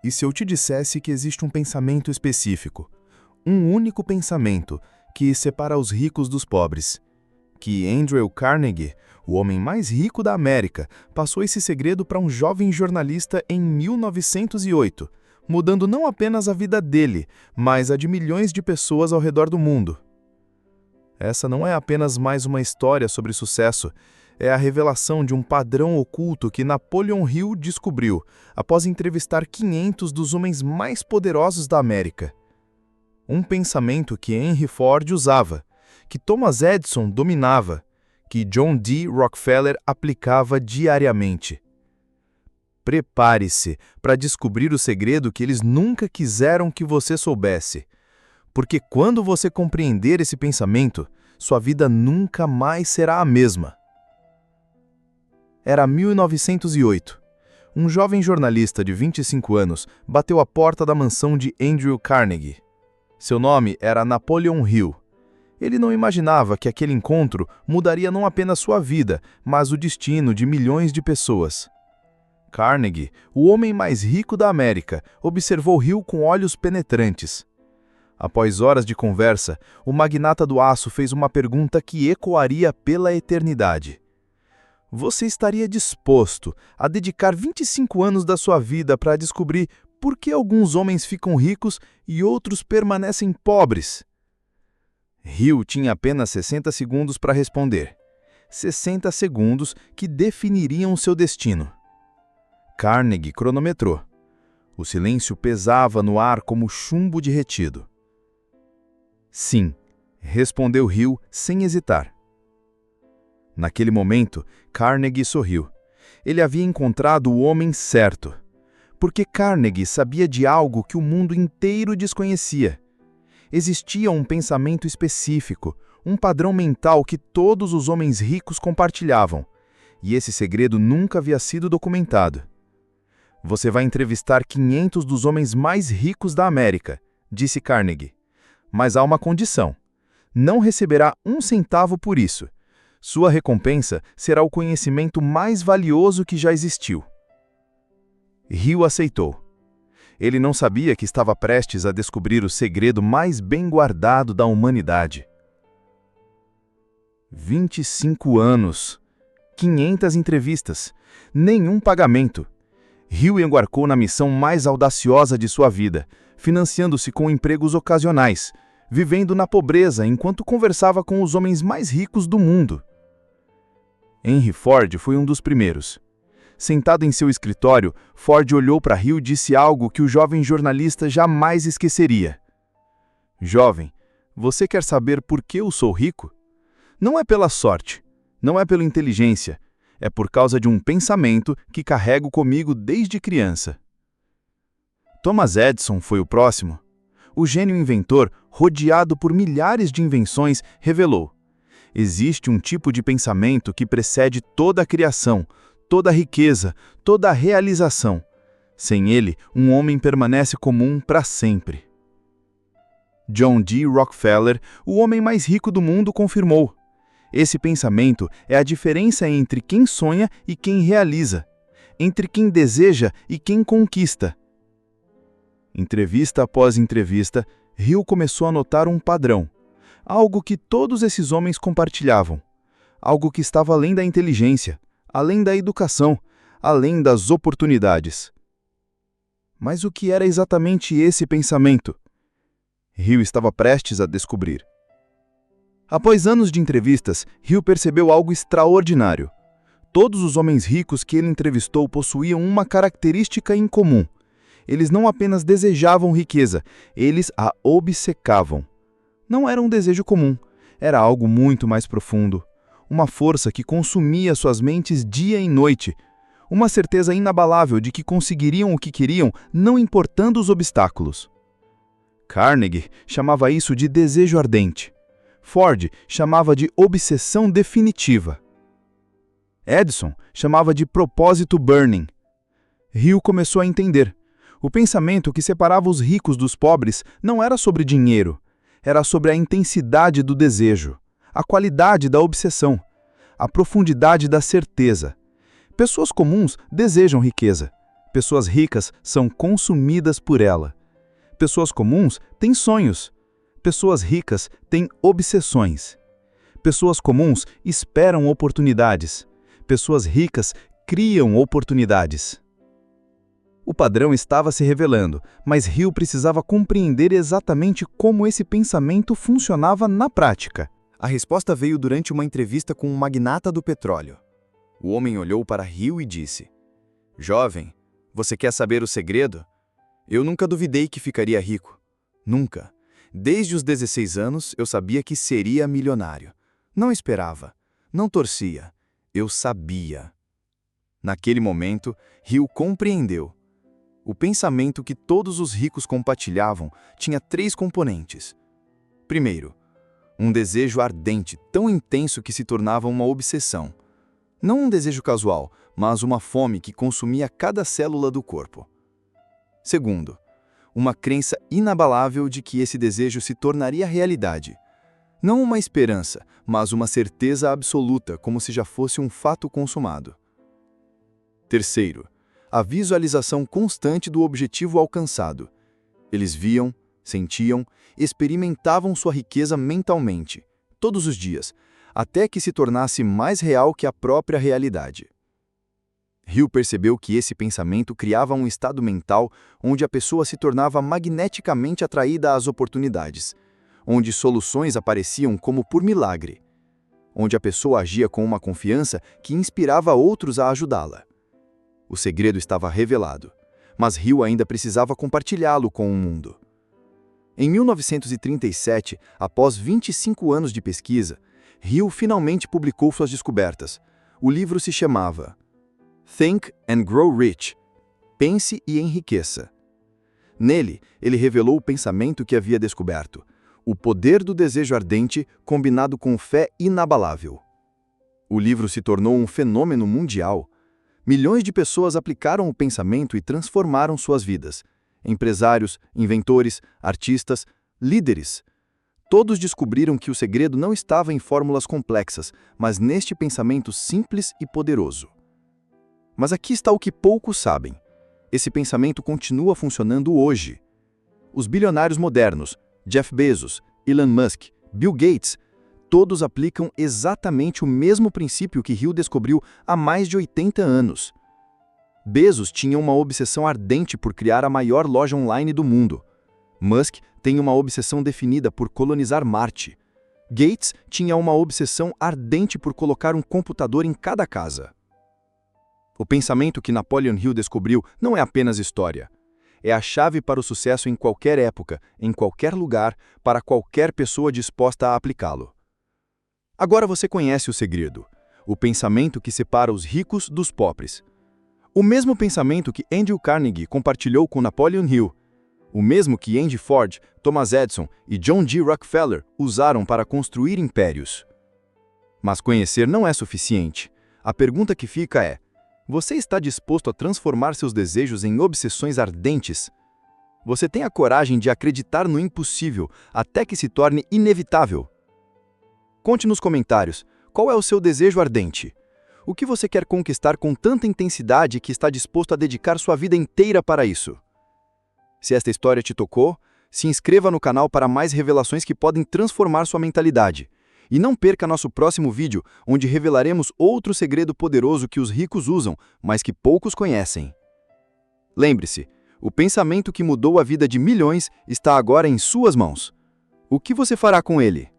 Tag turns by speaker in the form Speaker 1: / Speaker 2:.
Speaker 1: E se eu te dissesse que existe um pensamento específico, um único pensamento que separa os ricos dos pobres? Que Andrew Carnegie, o homem mais rico da América, passou esse segredo para um jovem jornalista em 1908, mudando não apenas a vida dele, mas a de milhões de pessoas ao redor do mundo. Essa não é apenas mais uma história sobre sucesso, é a revelação de um padrão oculto que Napoleon Hill descobriu após entrevistar 500 dos homens mais poderosos da América. Um pensamento que Henry Ford usava, que Thomas Edison dominava, que John D. Rockefeller aplicava diariamente. Prepare-se para descobrir o segredo que eles nunca quiseram que você soubesse. Porque quando você compreender esse pensamento, sua vida nunca mais será a mesma. Era 1908. Um jovem jornalista de 25 anos bateu à porta da mansão de Andrew Carnegie. Seu nome era Napoleon Hill. Ele não imaginava que aquele encontro mudaria não apenas sua vida, mas o destino de milhões de pessoas. Carnegie, o homem mais rico da América, observou Hill com olhos penetrantes. Após horas de conversa, o magnata do aço fez uma pergunta que ecoaria pela eternidade. Você estaria disposto a dedicar 25 anos da sua vida para descobrir por que alguns homens ficam ricos e outros permanecem pobres? Hill tinha apenas 60 segundos para responder. 60 segundos que definiriam seu destino. Carnegie cronometrou. O silêncio pesava no ar como chumbo derretido. Sim, respondeu Hill sem hesitar. Naquele momento, Carnegie sorriu. Ele havia encontrado o homem certo. Porque Carnegie sabia de algo que o mundo inteiro desconhecia. Existia um pensamento específico, um padrão mental que todos os homens ricos compartilhavam. E esse segredo nunca havia sido documentado. Você vai entrevistar 500 dos homens mais ricos da América, disse Carnegie. Mas há uma condição. Não receberá um centavo por isso. Sua recompensa será o conhecimento mais valioso que já existiu. Hill aceitou. Ele não sabia que estava prestes a descobrir o segredo mais bem guardado da humanidade. 25 anos. 500 entrevistas. Nenhum pagamento. Hill embarcou na missão mais audaciosa de sua vida, financiando-se com empregos ocasionais, vivendo na pobreza enquanto conversava com os homens mais ricos do mundo. Henry Ford foi um dos primeiros. Sentado em seu escritório, Ford olhou para Hill e disse algo que o jovem jornalista jamais esqueceria. Jovem, você quer saber por que eu sou rico? Não é pela sorte, não é pela inteligência, é por causa de um pensamento que carrego comigo desde criança. Thomas Edison foi o próximo. O gênio inventor, rodeado por milhares de invenções, revelou: existe um tipo de pensamento que precede toda a criação, toda a riqueza, toda a realização. Sem ele, um homem permanece comum para sempre. John D. Rockefeller, o homem mais rico do mundo, confirmou: esse pensamento é a diferença entre quem sonha e quem realiza, entre quem deseja e quem conquista. Entrevista após entrevista, Hill começou a notar um padrão, algo que todos esses homens compartilhavam, algo que estava além da inteligência, além da educação, além das oportunidades. Mas o que era exatamente esse pensamento? Hill estava prestes a descobrir. Após anos de entrevistas, Hill percebeu algo extraordinário. Todos os homens ricos que ele entrevistou possuíam uma característica em comum. Eles não apenas desejavam riqueza, eles a obcecavam. Não era um desejo comum, era algo muito mais profundo. Uma força que consumia suas mentes dia e noite. Uma certeza inabalável de que conseguiriam o que queriam, não importando os obstáculos. Carnegie chamava isso de desejo ardente. Ford chamava de obsessão definitiva. Edison chamava de propósito burning. Hill começou a entender. O pensamento que separava os ricos dos pobres não era sobre dinheiro, era sobre a intensidade do desejo, a qualidade da obsessão, a profundidade da certeza. Pessoas comuns desejam riqueza. Pessoas ricas são consumidas por ela. Pessoas comuns têm sonhos. Pessoas ricas têm obsessões. Pessoas comuns esperam oportunidades. Pessoas ricas criam oportunidades. O padrão estava se revelando, mas Hill precisava compreender exatamente como esse pensamento funcionava na prática.
Speaker 2: A resposta veio durante uma entrevista com um magnata do petróleo. O homem olhou para Hill e disse: "Jovem, você quer saber o segredo? Eu nunca duvidei que ficaria rico. Nunca. Desde os 16 anos eu sabia que seria milionário. Não esperava. Não torcia. Eu sabia." Naquele momento, Hill compreendeu. O pensamento que todos os ricos compartilhavam tinha 3 componentes. Primeiro, um desejo ardente, tão intenso que se tornava uma obsessão. Não um desejo casual, mas uma fome que consumia cada célula do corpo. Segundo, uma crença inabalável de que esse desejo se tornaria realidade. Não uma esperança, mas uma certeza absoluta, como se já fosse um fato consumado. Terceiro, a visualização constante do objetivo alcançado. Eles viam, sentiam, experimentavam sua riqueza mentalmente, todos os dias, até que se tornasse mais real que a própria realidade. Hill percebeu que esse pensamento criava um estado mental onde a pessoa se tornava magneticamente atraída às oportunidades, onde soluções apareciam como por milagre, onde a pessoa agia com uma confiança que inspirava outros a ajudá-la. O segredo estava revelado, mas Hill ainda precisava compartilhá-lo com o mundo. Em 1937, após 25 anos de pesquisa, Hill finalmente publicou suas descobertas. O livro se chamava Think and Grow Rich. Pense e enriqueça. Nele, ele revelou o pensamento que havia descoberto, o poder do desejo ardente combinado com fé inabalável. O livro se tornou um fenômeno mundial. Milhões de pessoas aplicaram o pensamento e transformaram suas vidas. Empresários, inventores, artistas, líderes. Todos descobriram que o segredo não estava em fórmulas complexas, mas neste pensamento simples e poderoso. Mas aqui está o que poucos sabem. Esse pensamento continua funcionando hoje. Os bilionários modernos, Jeff Bezos, Elon Musk, Bill Gates, todos aplicam exatamente o mesmo princípio que Hill descobriu há mais de 80 anos. Bezos tinha uma obsessão ardente por criar a maior loja online do mundo. Musk tem uma obsessão definida por colonizar Marte. Gates tinha uma obsessão ardente por colocar um computador em cada casa. O pensamento que Napoleon Hill descobriu não é apenas história. É a chave para o sucesso em qualquer época, em qualquer lugar, para qualquer pessoa disposta a aplicá-lo. Agora você conhece o segredo, o pensamento que separa os ricos dos pobres. O mesmo pensamento que Andrew Carnegie compartilhou com Napoleon Hill. O mesmo que Henry Ford, Thomas Edison e John D. Rockefeller usaram para construir impérios. Mas conhecer não é suficiente. A pergunta que fica é: você está disposto a transformar seus desejos em obsessões ardentes? Você tem a coragem de acreditar no impossível até que se torne inevitável? Conte nos comentários, qual é o seu desejo ardente? O que você quer conquistar com tanta intensidade que está disposto a dedicar sua vida inteira para isso? Se esta história te tocou, se inscreva no canal para mais revelações que podem transformar sua mentalidade. E não perca nosso próximo vídeo, onde revelaremos outro segredo poderoso que os ricos usam, mas que poucos conhecem. Lembre-se, o pensamento que mudou a vida de milhões está agora em suas mãos. O que você fará com ele?